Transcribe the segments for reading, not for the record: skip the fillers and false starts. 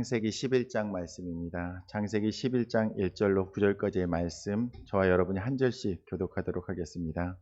창세기 11장 말씀입니다. 창세기 11장 1절로 9절까지의 말씀, 저와 여러분이 한 절씩 교독하도록 하겠습니다.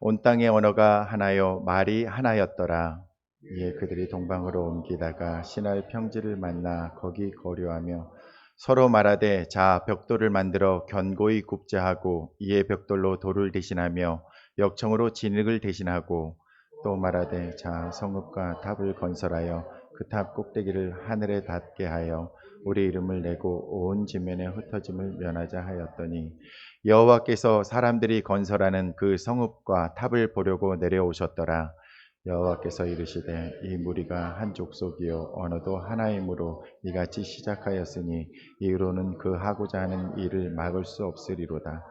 온 땅의 언어가 하나요 말이 하나였더라. 이에 그들이 동방으로 옮기다가 시날 평지를 만나 거기 거류하며 서로 말하되 자 벽돌을 만들어 견고히 굽자 하고 이에 벽돌로 돌을 대신하며 역청으로 진흙을 대신하고 또 말하되 자 성읍과 탑을 건설하여 그 탑 꼭대기를 하늘에 닿게 하여 우리 이름을 내고 온 지면에 흩어짐을 면하자 하였더니 여호와께서 사람들이 건설하는 그 성읍과 탑을 보려고 내려오셨더라. 여호와께서 이르시되 이 무리가 한 족속이요 언어도 하나이므로 이같이 시작하였으니 이후로는 그 하고자 하는 일을 막을 수 없으리로다.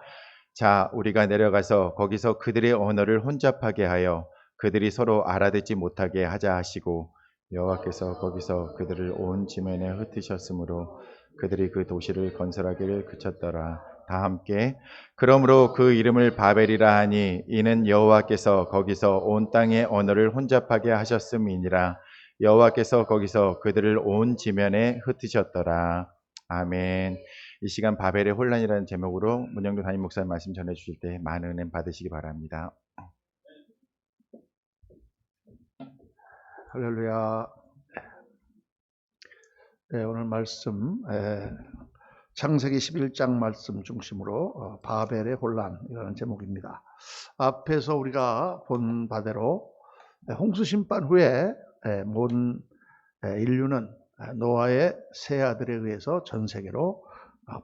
자 우리가 내려가서 거기서 그들의 언어를 혼잡하게 하여 그들이 서로 알아듣지 못하게 하자 하시고 여호와께서 거기서 그들을 온 지면에 흩으셨으므로 그들이 그 도시를 건설하기를 그쳤더라. 다 함께 그러므로 그 이름을 바벨이라 하니 이는 여호와께서 거기서 온 땅의 언어를 혼잡하게 하셨음이니라. 여호와께서 거기서 그들을 온 지면에 흩으셨더라. 아멘. 이 시간 바벨의 혼란이라는 제목으로 문영도 담임 목사님 말씀 전해 주실 때 많은 은혜 받으시기 바랍니다. 할렐루야. 네, 오늘 말씀 창세기 11장 말씀 중심으로 바벨의 혼란이라는 제목입니다. 앞에서 우리가 본 바대로 홍수 심판 후에 모든 인류는 노아의 세 아들에 의해서 전 세계로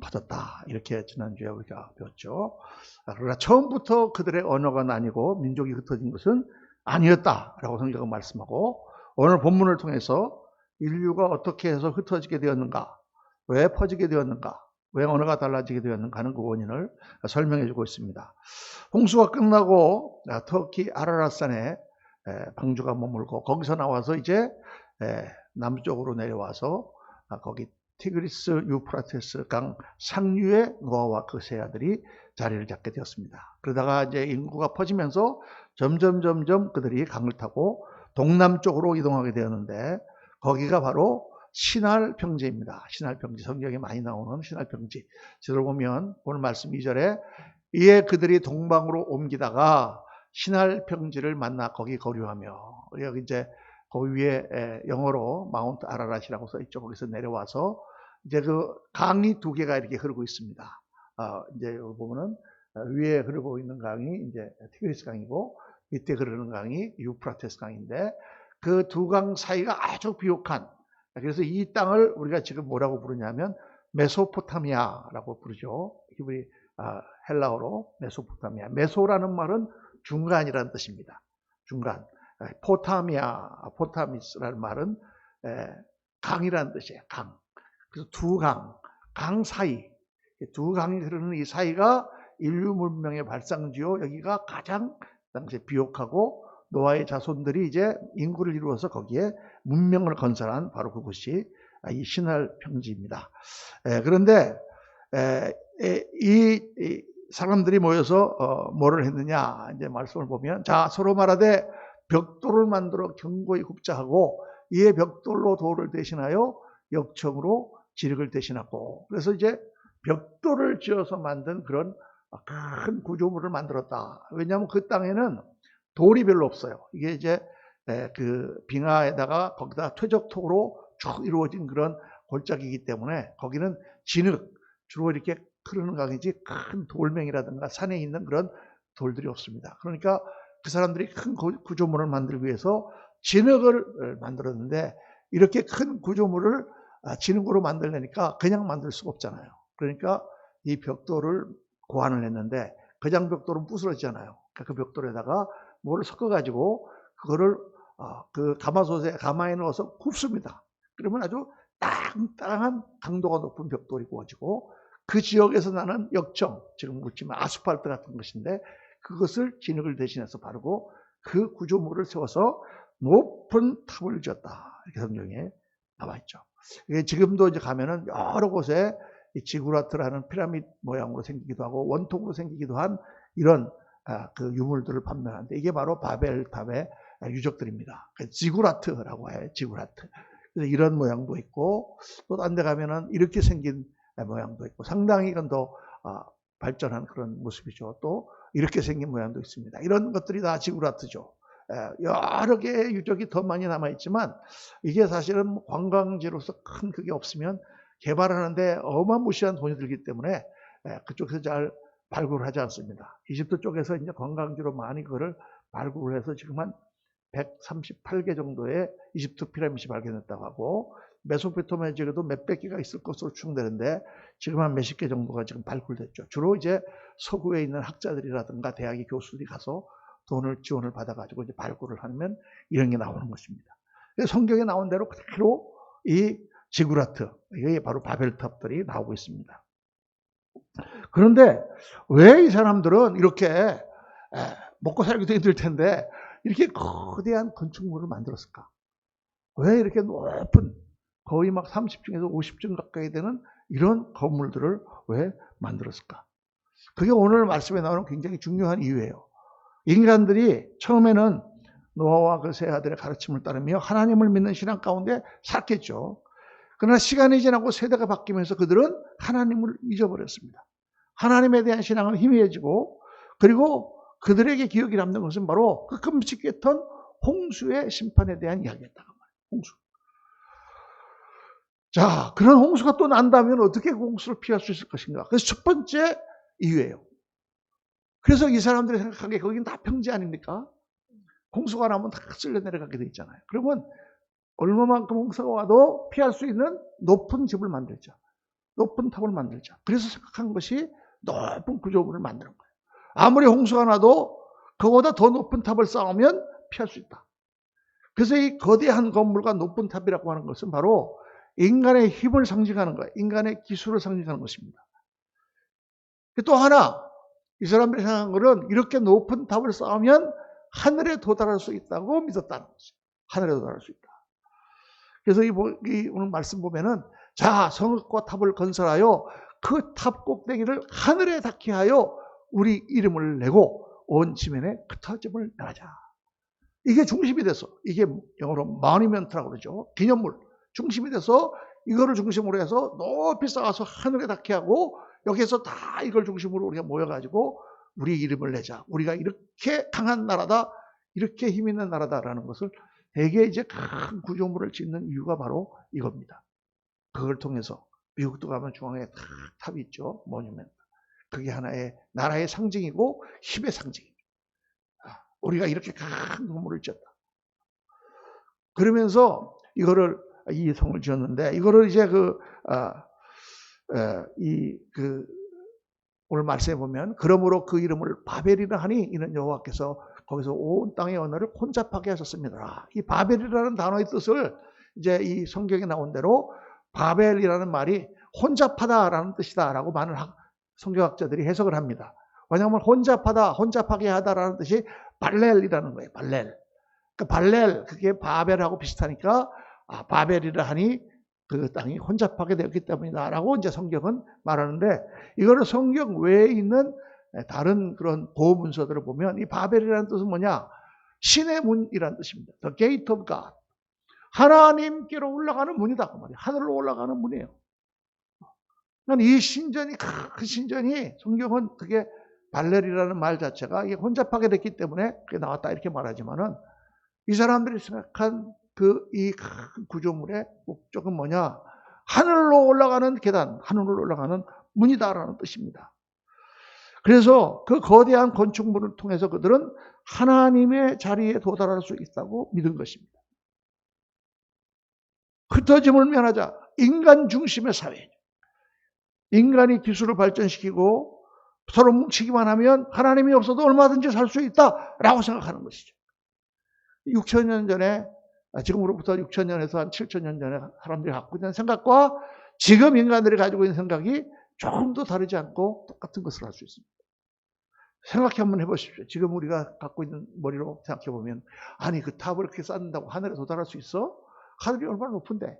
퍼졌다. 이렇게 지난주에 우리가 배웠죠. 그러나 처음부터 그들의 언어가 나뉘고 민족이 흩어진 것은 아니었다라고 성경은 말씀하고, 오늘 본문을 통해서 인류가 어떻게 해서 흩어지게 되었는가, 왜 퍼지게 되었는가, 왜 언어가 달라지게 되었는가 하는 그 원인을 설명해 주고 있습니다. 홍수가 끝나고 터키 아라랏산에 방주가 머물고 거기서 나와서 이제 남쪽으로 내려와서 거기 티그리스 유프라테스 강 상류에 노아와 그 세 아들이 자리를 잡게 되었습니다. 그러다가 이제 인구가 퍼지면서 점점 그들이 강을 타고 동남쪽으로 이동하게 되었는데, 거기가 바로 시날 평지입니다. 시날 평지, 성경에 많이 나오는 시날 평지. 저를 보면 오늘 말씀 2절에 이에 그들이 동방으로 옮기다가 시날 평지를 만나 거기 거류하며, 여기 이제 그 위에 영어로 마운트 아라랏이라고 써 있죠. 거기서 내려와서 이제 그 강이 두 개가 이렇게 흐르고 있습니다. 이제 여기 보면은 위에 흐르고 있는 강이 이제 티그리스 강이고 밑에 흐르는 강이 유프라테스 강인데, 그 두 강 사이가 아주 비옥한, 그래서 이 땅을 우리가 지금 뭐라고 부르냐면 메소포타미아라고 부르죠. 히브리 헬라어로 메소포타미아. 메소라는 말은 중간이라는 뜻입니다. 중간. 포타미스라는 말은 강이라는 뜻이에요. 강. 그래서 강 사이, 두 강이 흐르는 이 사이가 인류 문명의 발상지요. 여기가 가장 당시에 비옥하고 노아의 자손들이 이제 인구를 이루어서 거기에 문명을 건설한 바로 그곳이 이 시날 평지입니다. 그런데 이 사람들이 모여서 뭐를 했느냐, 이제 말씀을 보면 자 서로 말하되 벽돌을 만들어 견고히 굽자 하고 이에 벽돌로 돌을 대신하여 역청으로 진흙을 대신하고, 그래서 이제 벽돌을 지어서 만든 그런 큰 구조물을 만들었다. 왜냐하면 그 땅에는 돌이 별로 없어요. 이게 이제 그 빙하에다가 거기다 퇴적토로 쭉 이루어진 그런 골짜기이기 때문에 거기는 진흙, 주로 이렇게 흐르는 강이지 큰 돌멩이라든가 산에 있는 그런 돌들이 없습니다. 그러니까 그 사람들이 큰 구조물을 만들기 위해서 진흙을 만들었는데, 이렇게 큰 구조물을 진흙으로 만들려니까 그냥 만들 수가 없잖아요. 그러니까 이 벽돌을 고안을 했는데, 그냥 벽돌은 부스러지잖아요. 그 벽돌에다가 뭐를 섞어가지고 그거를 그 가마에 넣어서 굽습니다. 그러면 아주 땅땅한 강도가 높은 벽돌이 구워지고, 그 지역에서 나는 역청, 지금 묻지만 아스팔트 같은 것인데 그것을 진흙을 대신해서 바르고 그 구조물을 세워서 높은 탑을 지었다. 이렇게 성경에 나와 있죠. 지금도 이제 가면은 여러 곳에 이 지구라트라는 피라미드 모양으로 생기기도 하고 원통으로 생기기도 한 이런 그 유물들을 판매하는데, 이게 바로 바벨 탑의 유적들입니다. 지구라트라고 해요. 지구라트. 그래서 이런 모양도 있고 또 딴 데 가면은 이렇게 생긴 모양도 있고 상당히 이건 더 발전한 그런 모습이죠. 또 이렇게 생긴 모양도 있습니다. 이런 것들이 다 지구라트죠. 여러 개의 유적이 더 많이 남아있지만 이게 사실은 관광지로서 큰 그게 없으면 개발하는데 어마무시한 돈이 들기 때문에 그쪽에서 잘 발굴을 하지 않습니다. 이집트 쪽에서 이제 관광지로 많이 그거를 발굴을 해서 지금 한 138개 정도의 이집트 피라미드이 발견했다고 하고 메소포타미아 지역에도 몇백 개가 있을 것으로 추정되는데 지금 한 몇십 개 정도가 지금 발굴됐죠. 주로 이제 서구에 있는 학자들이라든가 대학의 교수들이 가서 돈을 지원을 받아가지고 이제 발굴을 하면 이런 게 나오는 것입니다. 성경에 나온 대로 그대로 이 지구라트, 이게 바로 바벨탑들이 나오고 있습니다. 그런데 왜 이 사람들은 이렇게 먹고 살기도 힘들 텐데 이렇게 거대한 건축물을 만들었을까? 왜 이렇게 높은 거의 막 30층에서 50층 가까이 되는 이런 건물들을 왜 만들었을까? 그게 오늘 말씀에 나오는 굉장히 중요한 이유예요. 인간들이 처음에는 노아와 그 세 아들의 가르침을 따르며 하나님을 믿는 신앙 가운데 살겠죠. 그러나 시간이 지나고 세대가 바뀌면서 그들은 하나님을 잊어버렸습니다. 하나님에 대한 신앙은 희미해지고 그리고 그들에게 기억이 남는 것은 바로 그 끔찍했던 홍수의 심판에 대한 이야기였다고 말이에요. 홍수. 자, 그런 홍수가 또 난다면 어떻게 그 홍수를 피할 수 있을 것인가? 그래서 첫 번째 이유예요. 그래서 이 사람들이 생각하기에 거긴 다 평지 아닙니까? 홍수가 나면 다 쓸려 내려가게 돼 있잖아요. 그러면 얼마만큼 홍수가 와도 피할 수 있는 높은 집을 만들자. 높은 탑을 만들자. 그래서 생각한 것이 높은 구조물을 만드는 거예요. 아무리 홍수가 나도 그보다 더 높은 탑을 쌓으면 피할 수 있다. 그래서 이 거대한 건물과 높은 탑이라고 하는 것은 바로 인간의 힘을 상징하는 거예요. 인간의 기술을 상징하는 것입니다. 또 하나, 이 사람들이 생각한 것은 이렇게 높은 탑을 쌓으면 하늘에 도달할 수 있다고 믿었다는 거죠. 하늘에 도달할 수 있다. 그래서 이 오늘 말씀 보면은 자, 성읍과 탑을 건설하여 그 탑 꼭대기를 하늘에 닿게 하여 우리 이름을 내고 온 지면에 흩어짐을 나가자. 이게 중심이 돼서, 이게 영어로 모니먼트라고 그러죠. 기념물. 중심이 돼서 이거를 중심으로 해서 높이 쌓아서 하늘에 닿게 하고 여기에서 다 이걸 중심으로 우리가 모여가지고 우리 이름을 내자. 우리가 이렇게 강한 나라다, 이렇게 힘 있는 나라다라는 것을 대개 이제 큰 구조물을 짓는 이유가 바로 이겁니다. 그걸 통해서 미국도 가면 중앙에 탑이 있죠. 모뉴멘트. 그게 하나의 나라의 상징이고 힘의 상징이죠. 우리가 이렇게 큰 건물을 지었다. 그러면서 이거를 이 성을 지었는데 이거를 이제 오늘 말씀해 보면 그러므로 그 이름을 바벨이라 하니 이는 여호와께서 거기서 온 땅의 언어를 혼잡하게 하셨습니다. 이 바벨이라는 단어의 뜻을 이제 이 성경에 나온 대로 바벨이라는 말이 혼잡하다라는 뜻이다라고 많은 성경학자들이 해석을 합니다. 왜냐하면 혼잡하다, 혼잡하게 하다라는 뜻이 발렐이라는 거예요. 발렐. 그러니까 발렐, 그게 바벨하고 비슷하니까 바벨이라 하니 그 땅이 혼잡하게 되었기 때문이다라고 이제 성경은 말하는데 이거를 성경 외에 있는 다른 그런 보문서들을 보면 이 바벨이라는 뜻은 뭐냐? 신의 문이라는 뜻입니다. The gate of God. 하나님께로 올라가는 문이다. 그 말이에요. 하늘로 올라가는 문이에요. 이 신전이, 그 신전이 성경은 그게 발렐이라는 말 자체가 이게 혼잡하게 됐기 때문에 그게 나왔다 이렇게 말하지만은 이 사람들이 생각한 이 구조물의 목적은 뭐냐? 하늘로 올라가는 계단, 하늘로 올라가는 문이다라는 뜻입니다. 그래서 그 거대한 건축물을 통해서 그들은 하나님의 자리에 도달할 수 있다고 믿은 것입니다. 흩어짐을 면하자. 인간 중심의 사회. 인간이 기술을 발전시키고 서로 뭉치기만 하면 하나님이 없어도 얼마든지 살 수 있다라고 생각하는 것이죠. 6,000년 전에, 지금으로부터 6,000년에서 한 7,000년 전에 사람들이 갖고 있는 생각과 지금 인간들이 가지고 있는 생각이 조금도 다르지 않고 똑같은 것을 할 수 있습니다. 생각해 한번 해보십시오. 지금 우리가 갖고 있는 머리로 생각해 보면 아니 그 탑을 이렇게 쌓는다고 하늘에 도달할 수 있어? 하늘이 얼마나 높은데?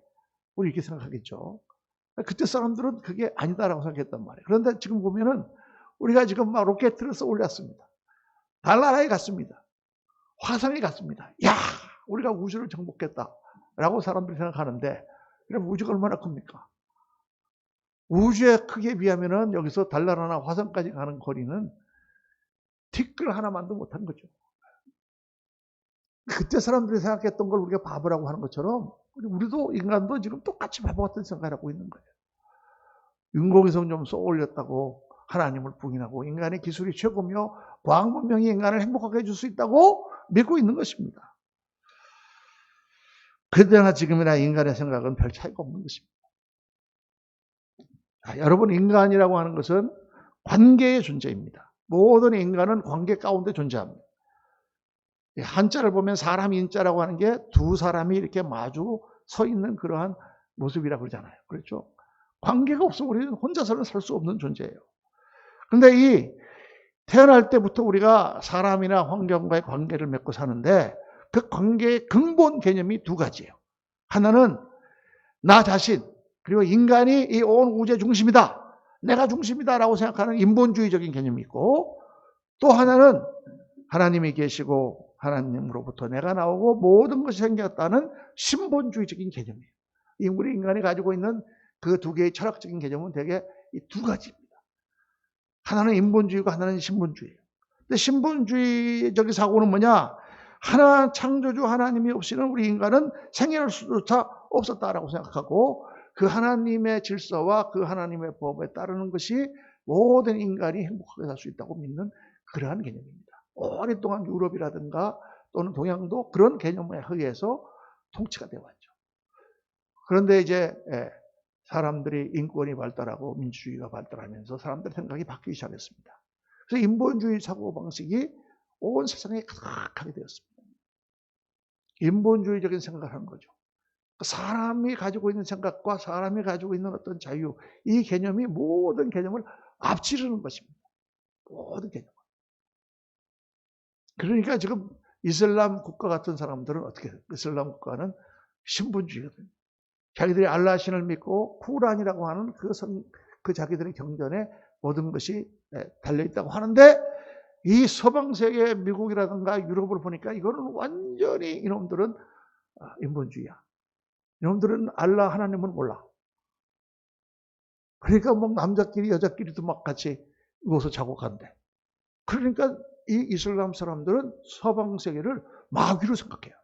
우리 이렇게 생각하겠죠. 그때 사람들은 그게 아니다라고 생각했단 말이에요. 그런데 지금 보면은 우리가 지금 막 로켓을 쏘 올렸습니다. 달나라에 갔습니다. 화성에 갔습니다. 야, 우리가 우주를 정복했다. 라고 사람들이 생각하는데, 그럼 우주가 얼마나 큽니까? 우주의 크기에 비하면은 여기서 달 나라나 화성까지 가는 거리는 티끌 하나만도 못한 거죠. 그때 사람들이 생각했던 걸 우리가 바보라고 하는 것처럼 우리도 인간도 지금 똑같이 바보 같은 생각을 하고 있는 거예요. 인공위성 좀 쏘 올렸다고 하나님을 부인하고 인간의 기술이 최고며 과학 문명이 인간을 행복하게 해줄 수 있다고 믿고 있는 것입니다. 그때나 지금이나 인간의 생각은 별 차이가 없는 것입니다. 여러분, 인간이라고 하는 것은 관계의 존재입니다. 모든 인간은 관계 가운데 존재합니다. 한자를 보면 사람 인자라고 하는 게 두 사람이 이렇게 마주 서 있는 그러한 모습이라고 그러잖아요. 그렇죠? 관계가 없으면 우리는 혼자서는 살 수 없는 존재예요. 그런데 이 태어날 때부터 우리가 사람이나 환경과의 관계를 맺고 사는데 그 관계의 근본 개념이 두 가지예요. 하나는 나 자신, 그리고 인간이 이 온 우주의 중심이다. 내가 중심이다라고 생각하는 인본주의적인 개념이 있고, 또 하나는 하나님이 계시고 하나님으로부터 내가 나오고 모든 것이 생겼다는 신본주의적인 개념이에요. 우리 인간이 가지고 있는 그 두 개의 철학적인 개념은 대개 이 두 가지입니다. 하나는 인본주의고 하나는 신본주의예요. 근데 신본주의적인 사고는 뭐냐? 하나 창조주 하나님이 없이는 우리 인간은 생애할 수조차 없었다라고 생각하고, 그 하나님의 질서와 그 하나님의 법에 따르는 것이 모든 인간이 행복하게 살 수 있다고 믿는 그러한 개념입니다. 오랫동안 유럽이라든가 또는 동양도 그런 개념에 의해서 통치가 되어 왔죠. 그런데 이제 사람들이 인권이 발달하고 민주주의가 발달하면서 사람들의 생각이 바뀌기 시작했습니다. 그래서 인본주의 사고방식이 온 세상에 가득하게 되었습니다. 인본주의적인 생각을 하는 거죠. 사람이 가지고 있는 생각과 사람이 가지고 있는 어떤 자유, 이 개념이 모든 개념을 앞지르는 것입니다. 모든 개념. 그러니까 지금 이슬람 국가 같은 사람들은 어떻게 해요? 이슬람 국가는 신본주의거든요. 자기들이 알라 신을 믿고 쿠란이라고 하는 그 자기들의 경전에 모든 것이 달려있다고 하는데, 이 서방 세계 미국이라든가 유럽을 보니까 이거는 완전히 이놈들은 인본주의야. 이놈들은 알라 하나님을 몰라. 그러니까 뭐 남자끼리 여자끼리도 막 같이 누워서 자고 간대. 그러니까 이 이슬람 사람들은 서방 세계를 마귀로 생각해요.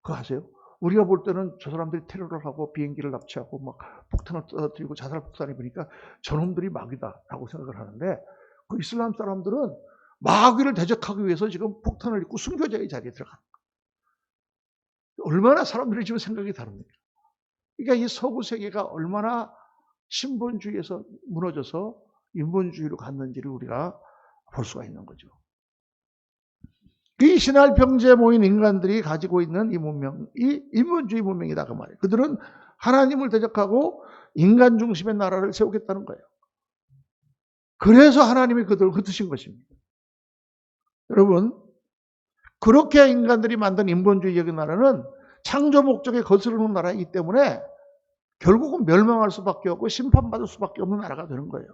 그거 아세요? 우리가 볼 때는 저 사람들이 테러를 하고 비행기를 납치하고 막 폭탄을 떨어뜨리고 자살 폭탄을 입으니까 저놈들이 마귀다라고 생각을 하는데, 그 이슬람 사람들은 마귀를 대적하기 위해서 지금 폭탄을 입고 순교자의 자리에 들어가는 거예요. 얼마나 사람들이 지금 생각이 다릅니까? 그러니까 이 서구 세계가 얼마나 신본주의에서 무너져서 인본주의로 갔는지를 우리가 볼 수가 있는 거죠. 이 신할 병제에 모인 인간들이 가지고 있는 이 문명, 이 인본주의 문명이다 그 말이에요. 그들은 하나님을 대적하고 인간 중심의 나라를 세우겠다는 거예요. 그래서 하나님이 그들을 흩으신 것입니다. 여러분, 그렇게 인간들이 만든 인본주의적인 나라는 창조 목적에 거스르는 나라이기 때문에 결국은 멸망할 수밖에 없고 심판받을 수밖에 없는 나라가 되는 거예요.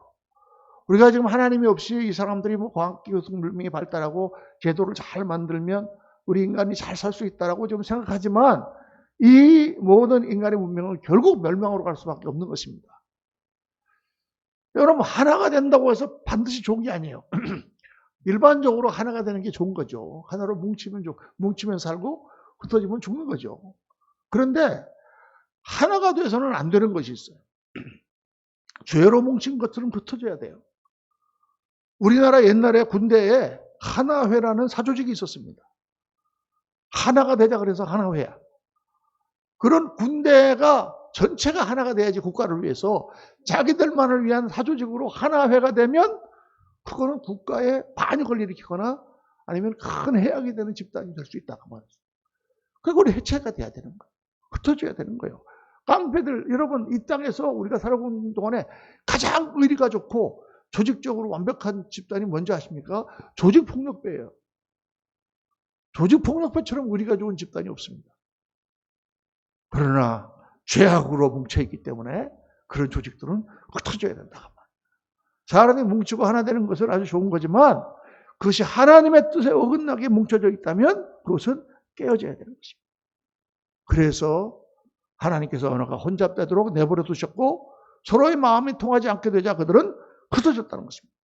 우리가 지금 하나님이 없이 이 사람들이 뭐 과학기술 문명이 발달하고 제도를 잘 만들면 우리 인간이 잘 살 수 있다라고 지금 생각하지만, 이 모든 인간의 문명은 결국 멸망으로 갈 수밖에 없는 것입니다. 여러분, 하나가 된다고 해서 반드시 좋은 게 아니에요. 일반적으로 하나가 되는 게 좋은 거죠. 하나로 뭉치면 살고 흩어지면 죽는 거죠. 그런데 하나가 돼서는 안 되는 것이 있어요. 죄로 뭉친 것들은 흩어져야 돼요. 우리나라 옛날에 군대에 하나회라는 사조직이 있었습니다. 하나가 되자 그래서 하나회야. 그런 군대가 전체가 하나가 돼야지 국가를 위해서 자기들만을 위한 사조직으로 하나회가 되면 그거는 국가에 반역을 일으키거나 아니면 큰 해악이 되는 집단이 될 수 있다고 말했어요. 그리고 우리 해체가 돼야 되는 거예요. 흩어져야 되는 거예요. 깡패들, 여러분, 이 땅에서 우리가 살아온 동안에 가장 의리가 좋고 조직적으로 완벽한 집단이 뭔지 아십니까? 조직폭력배예요. 조직폭력배처럼 의리가 좋은 집단이 없습니다. 그러나 죄악으로 뭉쳐있기 때문에 그런 조직들은 흩어져야 된다. 사람이 뭉치고 하나 되는 것은 아주 좋은 거지만, 그것이 하나님의 뜻에 어긋나게 뭉쳐져 있다면 그것은 깨어져야 되는 것입니다. 그래서 하나님께서 언어가 혼잡 되도록 내버려 두셨고 서로의 마음이 통하지 않게 되자 그들은 흩어졌다는 것입니다.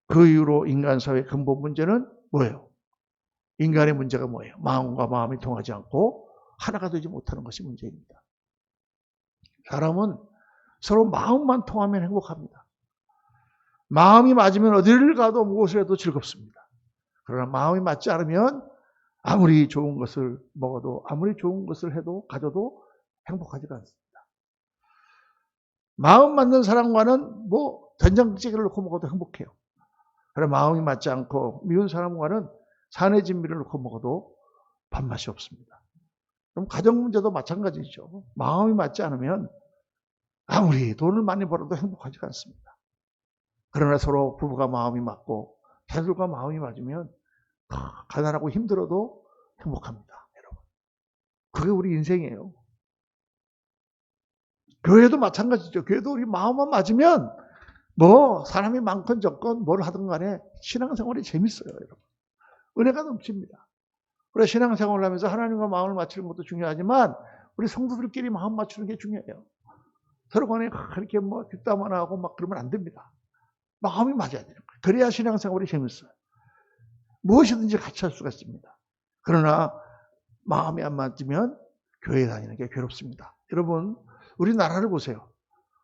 그 이후로 인간 사회의 근본 문제는 뭐예요? 인간의 문제가 뭐예요? 마음과 마음이 통하지 않고 하나가 되지 못하는 것이 문제입니다. 사람은 서로 마음만 통하면 행복합니다. 마음이 맞으면 어디를 가도 무엇을 해도 즐겁습니다. 그러나 마음이 맞지 않으면 아무리 좋은 것을 먹어도 아무리 좋은 것을 해도 가져도 행복하지가 않습니다. 마음 맞는 사람과는 뭐 된장찌개를 넣고 먹어도 행복해요. 그러나 마음이 맞지 않고 미운 사람과는 산의 진미를 넣고 먹어도 밥맛이 없습니다. 그럼 가정 문제도 마찬가지죠. 마음이 맞지 않으면 아무리 돈을 많이 벌어도 행복하지가 않습니다. 그러나 서로 부부가 마음이 맞고 자녀들과 마음이 맞으면 가난하고 힘들어도 행복합니다. 여러분. 그게 우리 인생이에요. 교회도 마찬가지죠. 교회도 우리 마음만 맞으면 뭐 사람이 많건 적건 뭘 하든 간에 신앙생활이 재밌어요. 여러분. 은혜가 넘칩니다. 우리가 신앙생활을 하면서 하나님과 마음을 맞추는 것도 중요하지만 우리 성도들끼리 마음 맞추는 게 중요해요. 서로 간에 그렇게 뭐 뒷담화 하고 막 그러면 안 됩니다. 마음이 맞아야 되는 거예요. 그래야 신앙생활이 재밌어요. 무엇이든지 같이 할 수가 있습니다. 그러나 마음이 안 맞으면 교회 다니는 게 괴롭습니다. 여러분, 우리나라를 보세요.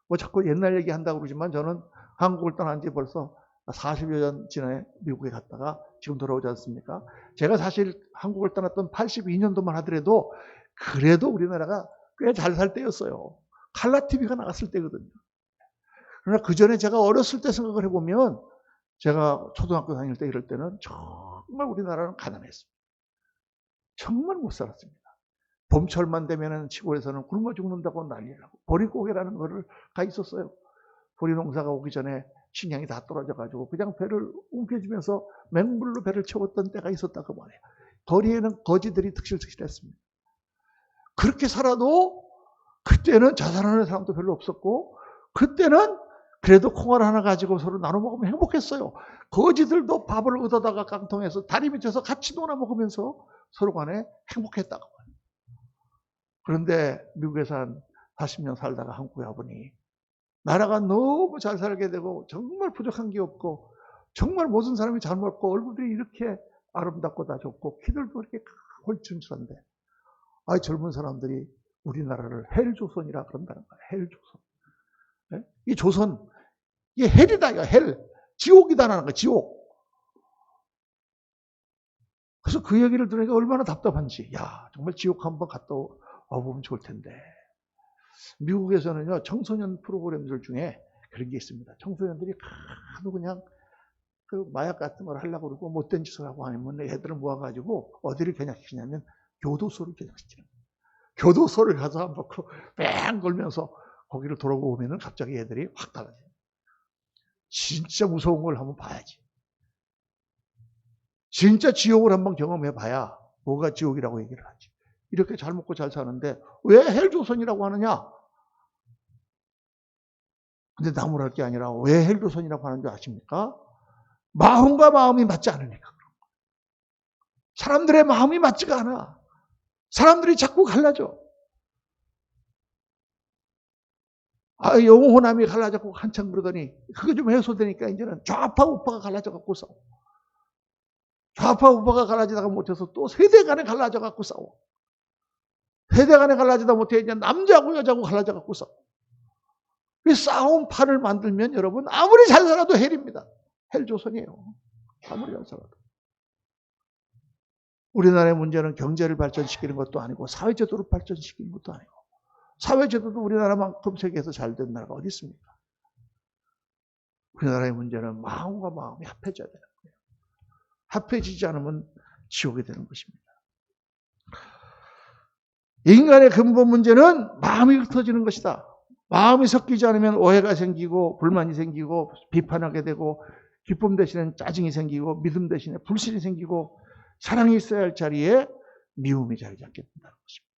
뭐 자꾸 옛날 얘기한다고 그러지만 저는 한국을 떠난 지 벌써 40여 년 전에 미국에 갔다가 지금 돌아오지 않습니까? 제가 사실 한국을 떠났던 82년도만 하더라도 그래도 우리나라가 꽤 잘 살 때였어요. 칼라 TV가 나갔을 때거든요. 그러나 그 전에 제가 어렸을 때 생각을 해보면 제가 초등학교 다닐 때 이럴 때는 정말 우리나라는 가난했습니다. 정말 못 살았습니다. 봄철만 되면 시골에서는 굶어 죽는다고 난리라고 보릿고개라는 거를 가 있었어요. 보리 농사가 오기 전에 식량이 다 떨어져가지고 그냥 배를 움켜쥐면서 맹물로 배를 채웠던 때가 있었다고 말해요. 거리에는 거지들이 특실특실했습니다. 그렇게 살아도 그때는 자살하는 사람도 별로 없었고 그때는 그래도 콩알 하나 가지고 서로 나눠 먹으면 행복했어요. 거지들도 밥을 얻어다가 깡통에서 다리 밑에서 같이 놀아 먹으면서 서로 간에 행복했다고. 그런데 미국에서 한 40년 살다가 한국에 와보니 나라가 너무 잘 살게 되고 정말 부족한 게 없고 정말 모든 사람이 잘 먹고 얼굴들이 이렇게 아름답고 다 좋고 키들도 이렇게 홀쭉한데 젊은 사람들이 우리나라를 헬조선이라 그런다는 거예요. 헬조선. 네? 이 조선, 이게 헬이다, 이거 헬. 지옥이다라는 거예요, 지옥. 그래서 그 얘기를 들으니까 얼마나 답답한지. 야, 정말 지옥 한번 갔다 와보면 좋을 텐데. 미국에서는요, 청소년 프로그램들 중에 그런 게 있습니다. 청소년들이 하도 그냥 그 마약 같은 걸 하려고 그러고 못된 짓을 하고 하면 애들을 모아가지고 어디를 겨냥시키냐면 교도소를 겨냥시키는 거예요. 교도소를 가서 한번 뺑 걸면서 거기를 돌아오면은 갑자기 애들이 확 달라져요. 진짜 무서운 걸 한번 봐야지. 진짜 지옥을 한번 경험해 봐야 뭐가 지옥이라고 얘기를 하지. 이렇게 잘 먹고 잘 사는데 왜 헬조선이라고 하느냐? 근데 나무랄 게 아니라 왜 헬조선이라고 하는 줄 아십니까? 마음과 마음이 맞지 않으니까. 사람들의 마음이 맞지가 않아. 사람들이 자꾸 갈라져. 영호남이 갈라졌고 한참 그러더니 그거 좀 해소되니까 이제는 좌파 우파가 갈라져 갖고 싸워. 좌파 우파가 갈라지다가 못해서 또 세대 간에 갈라져 갖고 싸워. 세대 간에 갈라지다 못해 이제 남자고 여자고 갈라져 갖고 싸워. 이 싸움 판을 만들면 여러분 아무리 잘 살아도 헬입니다. 헬조선이에요. 아무리 잘 살아도. 우리나라의 문제는 경제를 발전시키는 것도 아니고 사회제도를 발전시키는 것도 아니고 사회제도도 우리나라만큼 세계에서 잘 된 나라가 어디 있습니까? 우리나라의 문제는 마음과 마음이 합해져야 되는 거예요. 합해지지 않으면 지옥이 되는 것입니다. 인간의 근본 문제는 마음이 흩어지는 것이다. 마음이 섞이지 않으면 오해가 생기고 불만이 생기고 비판하게 되고 기쁨 대신에 짜증이 생기고 믿음 대신에 불신이 생기고 사랑이 있어야 할 자리에 미움이 자리 잡게 된다는 것입니다.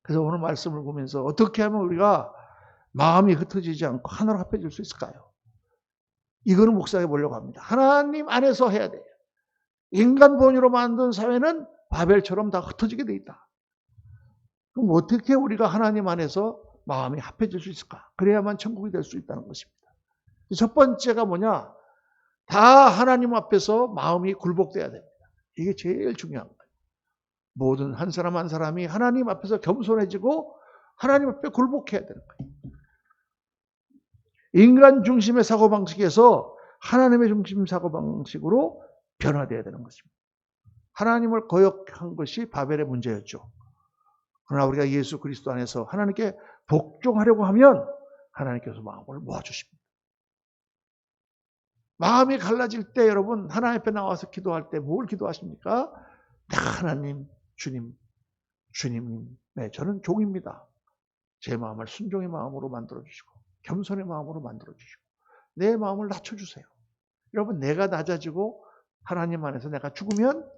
그래서 오늘 말씀을 보면서 어떻게 하면 우리가 마음이 흩어지지 않고 하나로 합해질 수 있을까요? 이거는 묵상해 보려고 합니다. 하나님 안에서 해야 돼요. 인간 본위로 만든 사회는 바벨처럼 다 흩어지게 돼 있다. 그럼 어떻게 우리가 하나님 안에서 마음이 합해질 수 있을까? 그래야만 천국이 될 수 있다는 것입니다. 첫 번째가 뭐냐? 다 하나님 앞에서 마음이 굴복돼야 됩니다. 이게 제일 중요한 거예요. 모든 한 사람 한 사람이 하나님 앞에서 겸손해지고 하나님 앞에 굴복해야 되는 거예요. 인간 중심의 사고방식에서 하나님의 중심 사고방식으로 변화되어야 되는 것입니다. 하나님을 거역한 것이 바벨의 문제였죠. 그러나 우리가 예수 그리스도 안에서 하나님께 복종하려고 하면 하나님께서 마음을 모아주십니다. 마음이 갈라질 때 여러분 하나님 앞에 나와서 기도할 때 뭘 기도하십니까? 내가 하나님, 주님, 저는 종입니다. 제 마음을 순종의 마음으로 만들어주시고 겸손의 마음으로 만들어주시고 내 마음을 낮춰주세요. 여러분 내가 낮아지고 하나님 안에서 내가 죽으면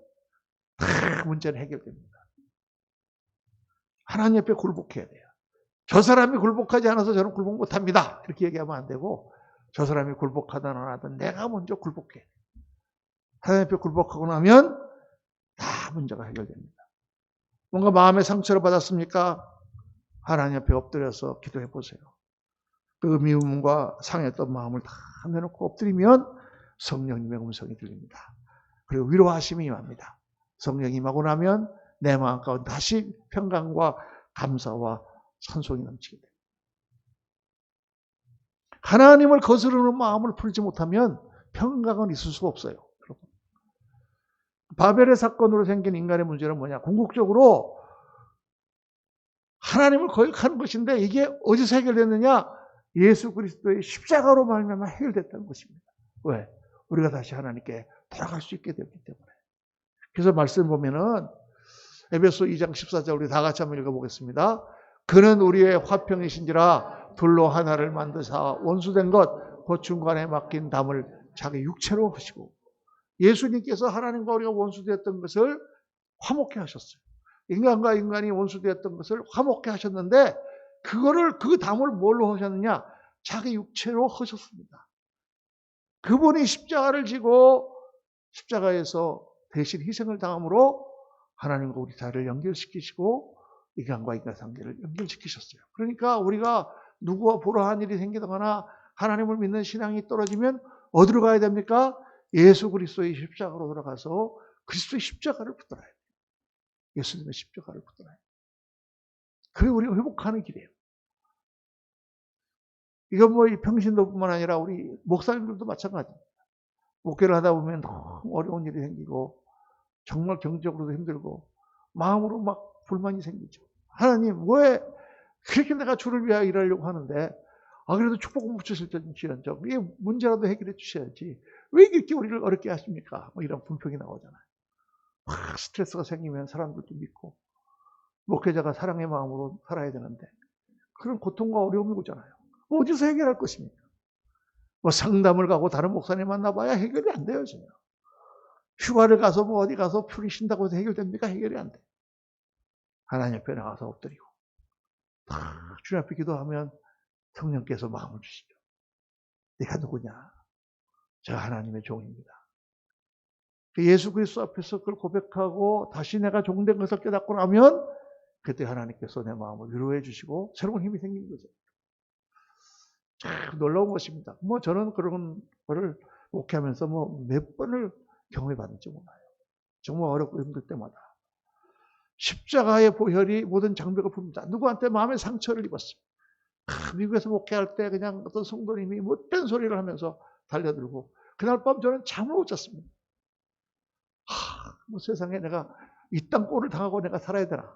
다 문제는 해결됩니다. 하나님 앞에 굴복해야 돼요. 저 사람이 굴복하지 않아서 저는 굴복 못합니다. 이렇게 얘기하면 안 되고 저 사람이 굴복하든 안 하든 내가 먼저 굴복해. 하나님 앞에 굴복하고 나면 다 문제가 해결됩니다. 뭔가 마음의 상처를 받았습니까? 하나님 앞에 엎드려서 기도해 보세요. 그 미움과 상했던 마음을 다 내놓고 엎드리면 성령님의 음성이 들립니다. 그리고 위로하심이 임합니다. 성령이 임하고 나면 내 마음 가운데 다시 평강과 감사와 찬송이 넘치게 됩니다. 하나님을 거스르는 마음을 풀지 못하면 평강은 있을 수가 없어요. 여러분. 바벨의 사건으로 생긴 인간의 문제는 뭐냐? 궁극적으로 하나님을 거역하는 것인데 이게 어디서 해결됐느냐? 예수 그리스도의 십자가로 말미암아 해결됐다는 것입니다. 왜? 우리가 다시 하나님께 돌아갈 수 있게 되었기 때문에. 그래서 말씀 보면은 에베소 2장 14절 우리 다 같이 한번 읽어보겠습니다. 그는 우리의 화평이신지라 둘로 하나를 만드사 원수된 것 곧 중간에 맡긴 담을 자기 육체로 하시고 예수님께서 하나님과 우리가 원수되었던 것을 화목케 하셨어요. 인간과 인간이 원수되었던 것을 화목케 하셨는데 그거를 그 담을 뭘로 하셨느냐? 자기 육체로 하셨습니다. 그분이 십자가를 지고 십자가에서 대신 희생을 당함으로 하나님과 우리 사이를 연결시키시고 인간과 인간 관계를 연결시키셨어요. 그러니까 우리가 누구와 보러한 일이 생기거나 하나님을 믿는 신앙이 떨어지면 어디로 가야 됩니까? 예수 그리스도의 십자가로 돌아가서 그리스도의 십자가를 붙들어야 돼요. 예수님의 십자가를 붙들어야 돼요. 그게 우리가 회복하는 길이에요. 이건 뭐 이 평신도뿐만 아니라 우리 목사님들도 마찬가지입니다. 목회를 하다 보면 너무 어려운 일이 생기고 정말 경제적으로도 힘들고 마음으로 막 불만이 생기죠. 하나님 왜 그렇게 내가 주를 위하여 일하려고 하는데 그래도 축복은 못 주실지언정 이게 문제라도 해결해 주셔야지 왜 이렇게 우리를 어렵게 하십니까? 뭐 이런 불평이 나오잖아요. 막 스트레스가 생기면 사람들도 믿고 목회자가 사랑의 마음으로 살아야 되는데 그런 고통과 어려움이 오잖아요. 어디서 해결할 것입니까? 뭐 상담을 가고 다른 목사님 만나봐야 해결이 안 돼요. 전혀. 휴가를 가서 뭐 어디 가서 풀이 쉰다고 해서 해결됩니까? 해결이 안 돼. 하나님 앞에 나가서 엎드리고 주님 앞에 기도하면 성령께서 마음을 주시죠. 네가 누구냐? 제가 하나님의 종입니다. 예수 그리스도 앞에서 그걸 고백하고 다시 내가 종된 것을 깨닫고 나면 그때 하나님께서 내 마음을 위로해 주시고 새로운 힘이 생긴 거죠. 참 놀라운 것입니다. 뭐 저는 그런 거를 목회하면서 뭐 몇 번을 경험해 봤는지 몰라요. 정말 어렵고 힘들 때마다. 십자가의 보혈이 모든 장벽을 풉니다. 누구한테 마음의 상처를 입었어요. 미국에서 목회할 때 그냥 어떤 성도님이 못된 소리를 하면서 달려들고 그날 밤 저는 잠을 못 잤습니다. 뭐 세상에 내가 이 땅 꼴을 당하고 내가 살아야 되나.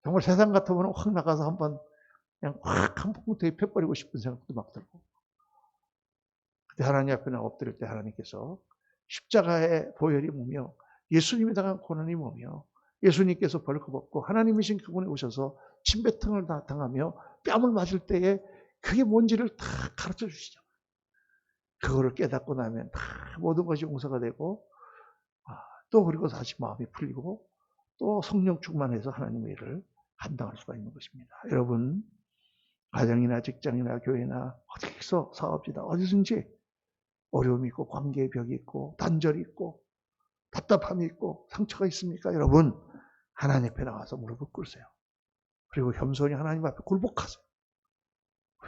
정말 세상 같으면 확 나가서 한번 그냥 확 한 봉투에 펴버리고 싶은 생각도 막 들고. 그때 하나님 앞에 나 엎드릴 때 하나님께서 십자가의 보혈이 뭐며 예수님이 당한 고난이 뭐며 예수님께서 벌거벗고 하나님이신 그분이 오셔서 침뱉음을 다 당하며 뺨을 맞을 때에 그게 뭔지를 다 가르쳐 주시죠. 그거를 깨닫고 나면 다 모든 것이 용서가 되고 또 그리고 다시 마음이 풀리고 또 성령 충만해서 하나님의 일을 감당할 수가 있는 것입니다. 여러분 가정이나 직장이나 교회나 어디서 사업이다 어디든지 어려움이 있고 관계의 벽이 있고 단절이 있고 답답함이 있고 상처가 있습니까? 여러분 하나님 앞에 나와서 무릎을 꿇으세요. 그리고 겸손히 하나님 앞에 굴복하세요.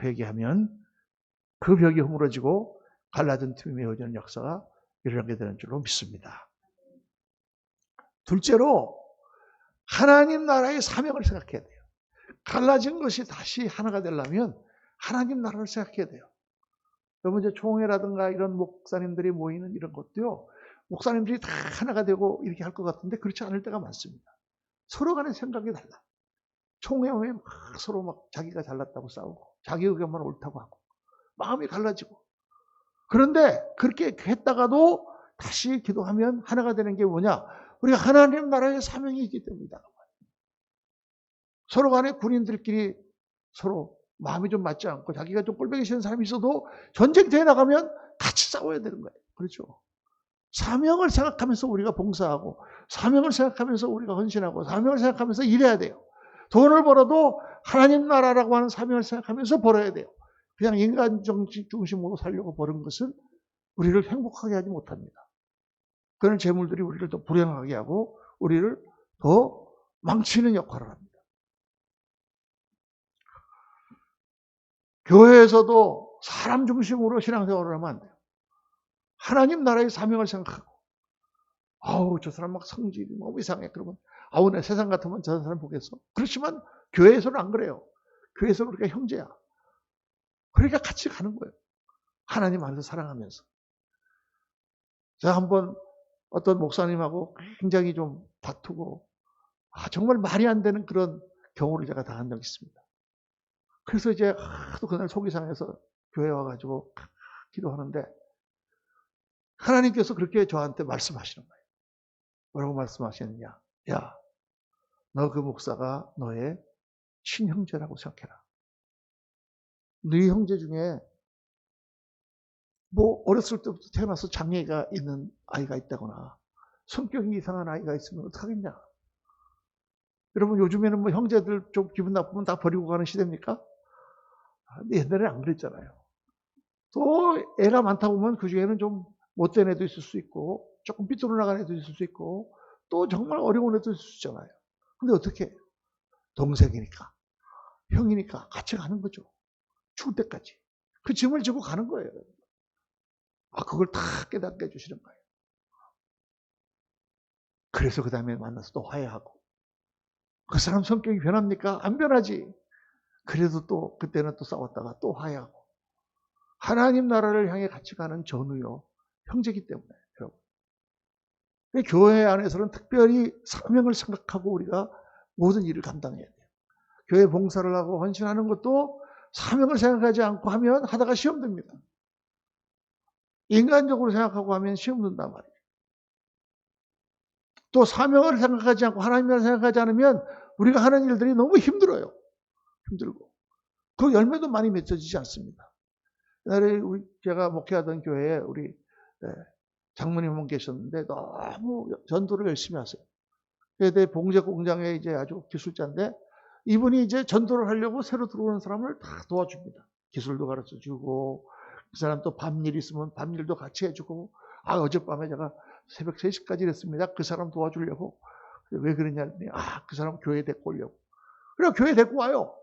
회개하면 그 벽이 허물어지고 갈라진 틈이 메워지는 역사가 일어나게 되는 줄로 믿습니다. 둘째로 하나님 나라의 사명을 생각해야 돼요. 갈라진 것이 다시 하나가 되려면 하나님 나라를 생각해야 돼요. 여러분 이제 총회라든가 이런 목사님들이 모이는 이런 것도요. 목사님들이 다 하나가 되고 이렇게 할 것 같은데 그렇지 않을 때가 많습니다. 서로 간의 생각이 달라. 총회 오면 막 서로 막 자기가 잘났다고 싸우고 자기 의견만 옳다고 하고 마음이 갈라지고. 그런데 그렇게 했다가도 다시 기도하면 하나가 되는 게 뭐냐? 우리가 하나님 나라의 사명이 있기 때문이다. 서로 간에 군인들끼리 서로 마음이 좀 맞지 않고 자기가 좀 꼴보기 싫은 사람이 있어도 전쟁터에 나가면 같이 싸워야 되는 거예요. 그렇죠? 사명을 생각하면서 우리가 봉사하고 사명을 생각하면서 우리가 헌신하고 사명을 생각하면서 일해야 돼요. 돈을 벌어도 하나님 나라라고 하는 사명을 생각하면서 벌어야 돼요. 그냥 인간 정치 중심으로 살려고 버는 것은 우리를 행복하게 하지 못합니다. 그런 재물들이 우리를 더 불행하게 하고 우리를 더 망치는 역할을 합니다. 교회에서도 사람 중심으로 신앙생활을 하면 안 돼요. 하나님 나라의 사명을 생각하고 아우 저 사람 막 성질이 너무 이상해. 그러면 아우 내 세상 같으면 저 사람 보겠어. 그렇지만 교회에서는 안 그래요. 교회에서는 우리가 형제야. 그러니까 같이 가는 거예요. 하나님 안에서 사랑하면서. 제가 한번 어떤 목사님하고 굉장히 좀 다투고 정말 말이 안 되는 그런 경우를 제가 당한 적이 있습니다. 그래서 이제 하도 그날 속이 상해서 교회 와가지고 기도하는데 하나님께서 그렇게 저한테 말씀하시는 거예요. 뭐라고 말씀하셨느냐? 야, 너 그 목사가 너의 친형제라고 생각해라. 네 형제 중에 뭐 어렸을 때부터 태어나서 장애가 있는 아이가 있다거나 성격이 이상한 아이가 있으면 어떡하겠냐? 여러분 요즘에는 뭐 형제들 좀 기분 나쁘면 다 버리고 가는 시대입니까? 옛날에 안 그랬잖아요. 또 애가 많다 보면 그 중에는 좀 못된 애도 있을 수 있고 조금 삐뚤어 나간 애도 있을 수 있고 또 정말 어려운 애도 있을 수 있잖아요. 근데 어떻게 해요? 동생이니까 형이니까 같이 가는 거죠. 죽을 때까지. 그 짐을 지고 가는 거예요. 그걸 다 깨닫게 해주시는 거예요. 그래서 그 다음에 만나서 또 화해하고. 그 사람 성격이 변합니까? 안 변하지. 그래도 또 그때는 또 싸웠다가 또 화해하고. 하나님 나라를 향해 같이 가는 전우요. 형제이기 때문에 여러분. 교회 안에서는 특별히 사명을 생각하고 우리가 모든 일을 감당해야 돼요. 교회 봉사를 하고 헌신하는 것도 사명을 생각하지 않고 하면 하다가 시험 듭니다. 인간적으로 생각하고 하면 시험 든단 말이에요. 또 사명을 생각하지 않고 하나님을 생각하지 않으면 우리가 하는 일들이 너무 힘들어요. 힘들고. 그 열매도 많이 맺어지지 않습니다. 옛날에 제가 목회하던 교회에 우리 장모님 한 분 계셨는데 너무 전도를 열심히 하세요. 그때 봉제 공장에 이제 아주 기술자인데 이분이 이제 전도를 하려고 새로 들어오는 사람을 다 도와줍니다. 기술도 가르쳐 주고 그 사람 또 밤일 있으면 밤일도 같이 해주고 어젯밤에 제가 새벽 3시까지 일했습니다. 그 사람 도와주려고. 왜 그러냐 했더니 그 사람 교회 데리고 오려고. 그래서 교회 데리고 와요.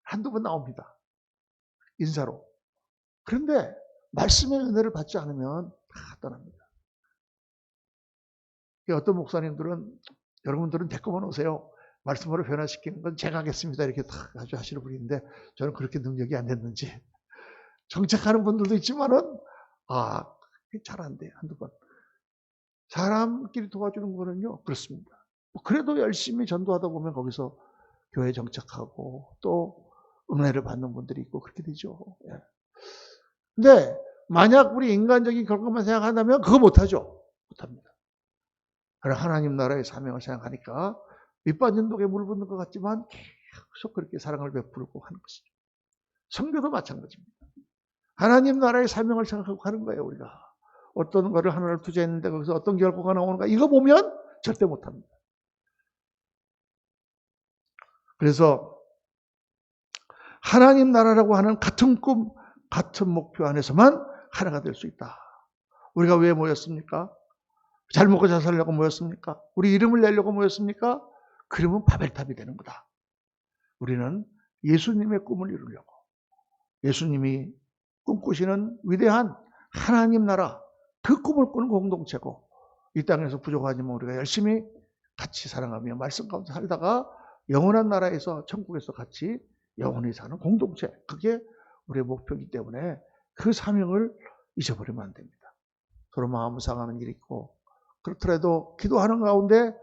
한두 번 나옵니다. 인사로. 그런데 말씀의 은혜를 받지 않으면 다 떠납니다. 어떤 목사님들은 여러분들은 데리고만 오세요. 말씀으로 변화시키는 건 제가 하겠습니다. 이렇게 다 아주 하시는 분인데 저는 그렇게 능력이 안 됐는지 정착하는 분들도 있지만은 잘 안 돼요. 한두 번. 사람끼리 도와주는 거는요 그렇습니다. 그래도 열심히 전도하다 보면 거기서 교회 정착하고 또 은혜를 받는 분들이 있고 그렇게 되죠. 근데 만약 우리 인간적인 결과만 생각한다면 그거 못하죠. 못합니다. 그러나 하나님 나라의 사명을 생각하니까 밑빠진 독에 물 붓는 것 같지만 계속 그렇게 사랑을 베풀고 하는 것이죠. 성교도 마찬가지입니다. 하나님 나라의 사명을 생각하고 하는 거예요. 우리가 어떤 거를 하나를 투자했는데 거기서 어떤 결과가 나오는가 이거 보면 절대 못합니다. 그래서 하나님 나라라고 하는 같은 꿈, 같은 목표 안에서만 하나가 될 수 있다. 우리가 왜 모였습니까? 잘 먹고 잘 살려고 모였습니까? 우리 이름을 내려고 모였습니까? 그러면 바벨탑이 되는 거다. 우리는 예수님의 꿈을 이루려고, 예수님이 꿈꾸시는 위대한 하나님 나라, 그 꿈을 꾸는 공동체고, 이 땅에서 부족하지만 우리가 열심히 같이 사랑하며 말씀 가운데 살다가 영원한 나라에서, 천국에서 같이 영원히 사는 공동체, 그게 우리의 목표이기 때문에 그 사명을 잊어버리면 안 됩니다. 서로 마음을 상하는 일이 있고, 그렇더라도 기도하는 가운데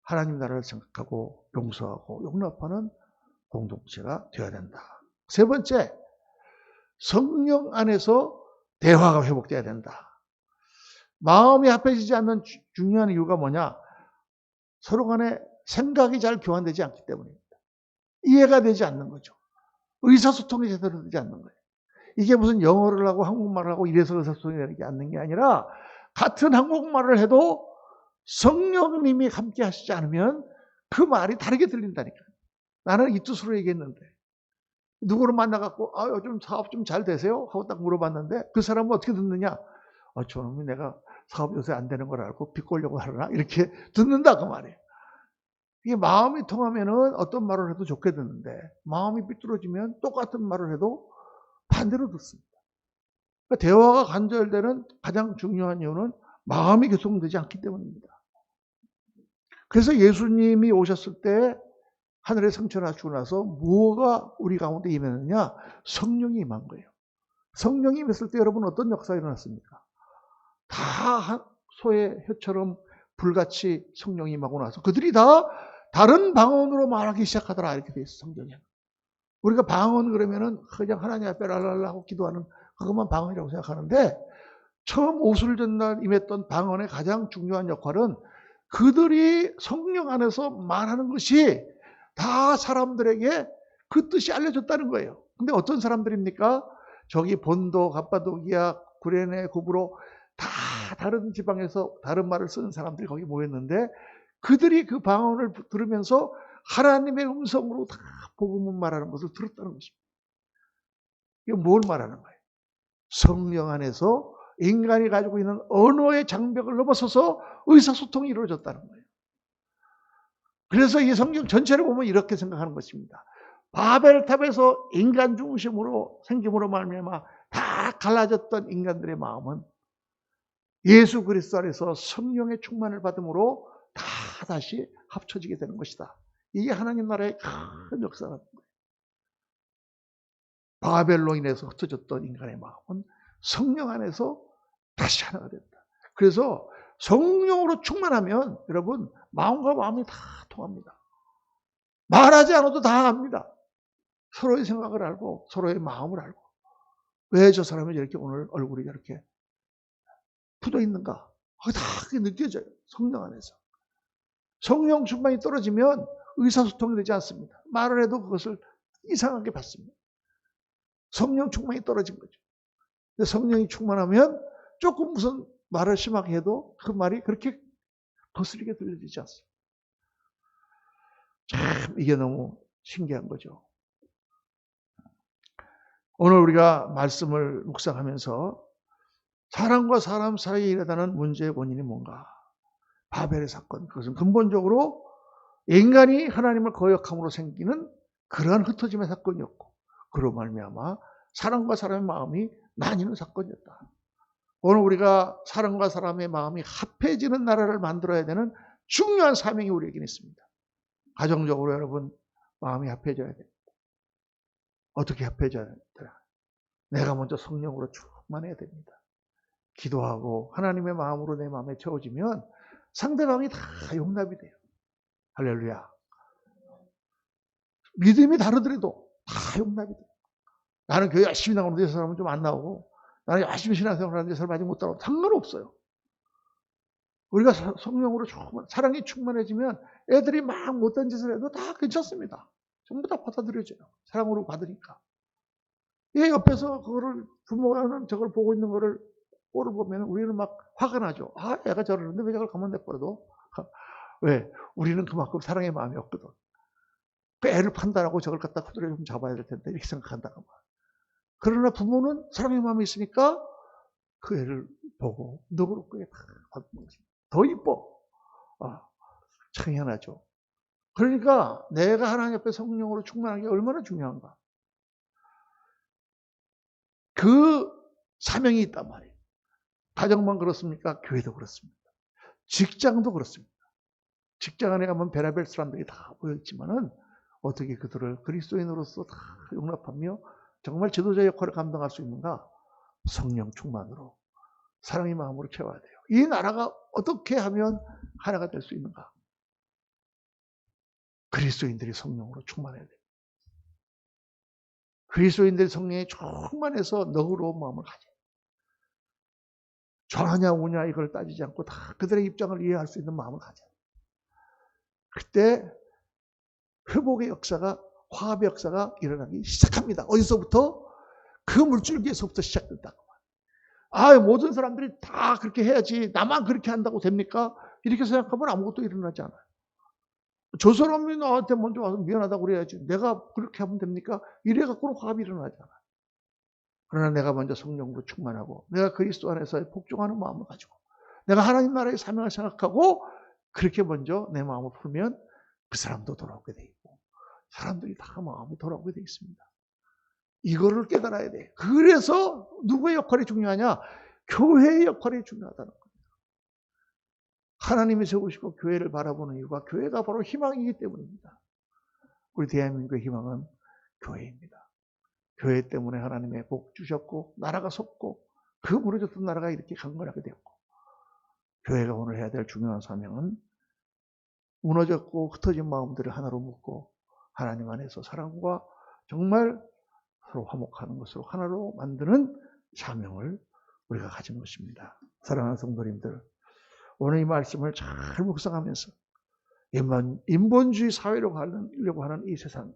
하나님 나라를 생각하고 용서하고 용납하는 공동체가 되어야 된다. 세 번째, 성령 안에서 대화가 회복돼야 된다. 마음이 합해지지 않는 중요한 이유가 뭐냐? 서로 간에 생각이 잘 교환되지 않기 때문입니다. 이해가 되지 않는 거죠. 의사소통이 제대로 되지 않는 거예요. 이게 무슨 영어를 하고 한국말을 하고 이래서 의사소통이 되는 게 않는 게 아니라, 같은 한국말을 해도 성령님이 함께 하시지 않으면 그 말이 다르게 들린다니까요. 나는 이 뜻으로 얘기했는데, 누구를 만나갖고 요즘 사업 좀 잘 되세요? 하고 딱 물어봤는데 그 사람은 어떻게 듣느냐? 저놈이 내가 사업 요새 안 되는 걸 알고 비꼬려고 하려나? 이렇게 듣는다 그 말이에요. 이게 마음이 통하면은 어떤 말을 해도 좋게 듣는데, 마음이 삐뚤어지면 똑같은 말을 해도 반대로 듣습니다. 그러니까 대화가 간절되는 가장 중요한 이유는 마음이 교통되지 않기 때문입니다. 그래서 예수님이 오셨을 때 하늘의 성천을 하시고 나서 뭐가 우리 가운데 임했느냐? 성령이 임한 거예요. 성령이 임했을 때 여러분 어떤 역사가 일어났습니까? 다 소의 혀처럼 불같이 성령이 임하고 나서 그들이 다 다른 방언으로 말하기 시작하더라, 이렇게 돼 있어 성경에. 우리가 방언 그러면은 그냥 하나님 앞에 랄랄라 하고 기도하는 그것만 방언이라고 생각하는데, 처음 오순절날 임했던 방언의 가장 중요한 역할은 그들이 성령 안에서 말하는 것이 다 사람들에게 그 뜻이 알려졌다는 거예요. 근데 어떤 사람들입니까? 저기 본도, 갑바도기아, 구레네, 구브로 다 다른 지방에서 다른 말을 쓰는 사람들이 거기 모였는데, 그들이 그 방언을 들으면서 하나님의 음성으로 다 복음을 말하는 것을 들었다는 것입니다. 이게 뭘 말하는 거예요? 성령 안에서 인간이 가지고 있는 언어의 장벽을 넘어서서 의사소통이 이루어졌다는 거예요. 그래서 이 성경 전체를 보면 이렇게 생각하는 것입니다. 바벨탑에서 인간 중심으로 생김으로 말미암아 다 갈라졌던 인간들의 마음은 예수 그리스도 안에서 성령의 충만을 받음으로 다 다시 합쳐지게 되는 것이다. 이게 하나님 나라의 큰 역사라는 거예요. 바벨로 인해서 흩어졌던 인간의 마음은 성령 안에서 다시 하나가 된다. 그래서 성령으로 충만하면 여러분 마음과 마음이 다 통합니다. 말하지 않아도 다 압니다. 서로의 생각을 알고 서로의 마음을 알고, 왜 저 사람이 이렇게 오늘 얼굴이 이렇게 굳어 있는가? 다 그게 느껴져요. 성령 안에서. 성령 충만이 떨어지면 의사소통이 되지 않습니다. 말을 해도 그것을 이상하게 받습니다. 성령 충만이 떨어진 거죠. 근데 성령이 충만하면 조금 무슨 말을 심하게 해도 그 말이 그렇게 거스리게 들려지지 않습니다. 참 이게 너무 신기한 거죠. 오늘 우리가 말씀을 묵상하면서 사람과 사람 사이에 일어나는 문제의 원인이 뭔가? 바벨의 사건, 그것은 근본적으로 인간이 하나님을 거역함으로 생기는 그러한 흩어짐의 사건이었고, 그로 말미암아 사람과 사람의 마음이 나뉘는 사건이었다. 오늘 우리가 사람과 사람의 마음이 합해지는 나라를 만들어야 되는 중요한 사명이 우리에게는 있습니다. 가정적으로 여러분 마음이 합해져야 됩니다. 어떻게 합해져야 됩니다? 내가 먼저 성령으로 충만해야 됩니다. 기도하고 하나님의 마음으로 내 마음에 채워지면 상대방이 다 용납이 돼요. 할렐루야. 믿음이 다르더라도 다 용납이 돼요. 나는 교회 열심히 나오는데 저 사람은 좀 안 나오고, 나는 열심히 신앙생활을 하는데 저 사람 아직 못 따라오고, 상관없어요. 우리가 성령으로 사랑이 충만해지면 애들이 막 못된 짓을 해도 다 괜찮습니다. 전부 다 받아들여져요. 사랑으로 받으니까. 얘 옆에서 그거를 부모는 저걸 보고 있는 거를 꼴을 보면 우리는 막 화가 나죠. 애가 저러는데 왜 저걸 가만 냅버려도. 왜? 우리는 그만큼 사랑의 마음이 없거든. 그 애를 판단하고 저걸 갖다 후드려 좀 잡아야 될 텐데 이렇게 생각한다고. 그러나 부모는 사랑의 마음이 있으니까 그 애를 보고 너그럽게 다 받는 것입니다. 더 이뻐. 참 희한하죠. 그러니까 내가 하나님 앞에 성령으로 충만한 게 얼마나 중요한가. 그 사명이 있단 말이에요. 가정만 그렇습니까? 교회도 그렇습니다. 직장도 그렇습니다. 직장 안에 가면 별의별 사람들이 다 모여있지만은 어떻게 그들을 그리스도인으로서 다 용납하며 정말 지도자 역할을 감당할 수 있는가? 성령 충만으로 사랑의 마음으로 채워야 돼요. 이 나라가 어떻게 하면 하나가 될 수 있는가? 그리스도인들이 성령으로 충만해야 돼요. 그리스도인들이 성령에 충만해서 너그러운 마음을 가져요. 좌냐 우냐 이걸 따지지 않고 다 그들의 입장을 이해할 수 있는 마음을 가져요. 그때 회복의 역사가, 화합의 역사가 일어나기 시작합니다. 어디서부터? 그 물줄기에서부터 시작된다고. 모든 사람들이 다 그렇게 해야지 나만 그렇게 한다고 됩니까? 이렇게 생각하면 아무것도 일어나지 않아요. 저 사람이 나한테 먼저 와서 미안하다고 그래야지 내가 그렇게 하면 됩니까? 이래갖고는 화합이 일어나지 않아요. 그러나 내가 먼저 성령으로 충만하고 내가 그리스도 안에서 복종하는 마음을 가지고 내가 하나님 나라의 사명을 생각하고 그렇게 먼저 내 마음을 풀면 그 사람도 돌아오게 돼 있고 사람들이 다 마음이 돌아오게 돼 있습니다. 이거를 깨달아야 돼. 그래서 누구의 역할이 중요하냐? 교회의 역할이 중요하다는 겁니다. 하나님이 세우시고 교회를 바라보는 이유가 교회가 바로 희망이기 때문입니다. 우리 대한민국의 희망은 교회입니다. 교회 때문에 하나님의 복 주셨고 나라가 섰고 그 무너졌던 나라가 이렇게 강건하게 되었고 교회가 오늘 해야 될 중요한 사명은 무너졌고 흩어진 마음들을 하나로 묶고 하나님 안에서 사랑과 정말 서로 화목하는 것으로 하나로 만드는 사명을 우리가 가진 것입니다. 사랑하는 성도님들, 오늘 이 말씀을 잘 묵상하면서 인본주의 사회로 가려고 하는 이 세상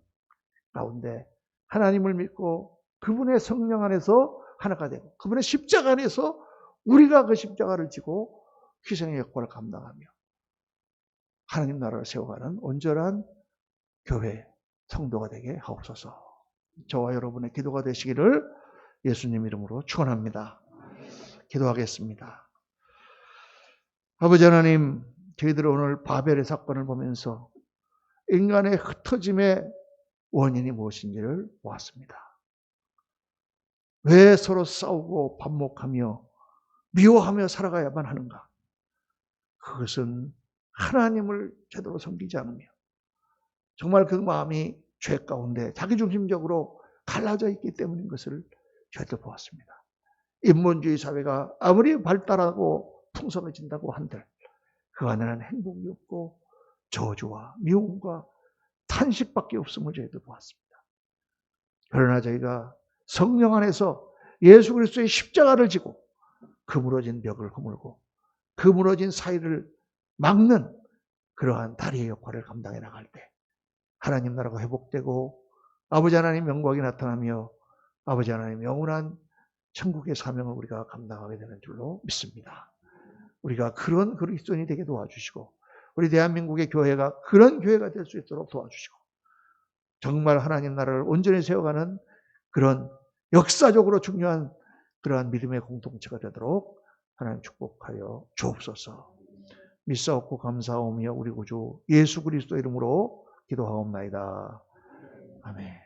가운데 하나님을 믿고 그분의 성령 안에서 하나가 되고 그분의 십자가 안에서 우리가 그 십자가를 지고 희생의 역할을 감당하며 하나님 나라를 세워가는 온전한 교회 성도가 되게 하옵소서. 저와 여러분의 기도가 되시기를 예수님 이름으로 축원합니다. 기도하겠습니다. 아버지 하나님, 저희들 오늘 바벨의 사건을 보면서 인간의 흩어짐의 원인이 무엇인지를 보았습니다. 왜 서로 싸우고 반목하며 미워하며 살아가야만 하는가? 그것은 하나님을 제대로 섬기지 않으며 정말 그 마음이 죄 가운데 자기중심적으로 갈라져 있기 때문인 것을 저희들 보았습니다. 인본주의 사회가 아무리 발달하고 풍성해진다고 한들 그 안에는 행복이 없고 저주와 미움과 탄식밖에 없음을 저희들 보았습니다. 그러나 저희가 성령 안에서 예수 그리스도의 십자가를 지고 그 무너진 벽을 허물고 그 무너진 사이를 막는 그러한 다리의 역할을 감당해 나갈 때 하나님 나라가 회복되고 아버지 하나님 영광이 나타나며 아버지 하나님 영원한 천국의 사명을 우리가 감당하게 되는 줄로 믿습니다. 우리가 그런 그리스도인이 되게 도와주시고 우리 대한민국의 교회가 그런 교회가 될 수 있도록 도와주시고 정말 하나님 나라를 온전히 세워가는 그런 역사적으로 중요한 그러한 믿음의 공동체가 되도록 하나님 축복하여 주옵소서. 믿사옵고 감사하오며 우리 구주 예수 그리스도 이름으로 기도하옵나이다. 아멘.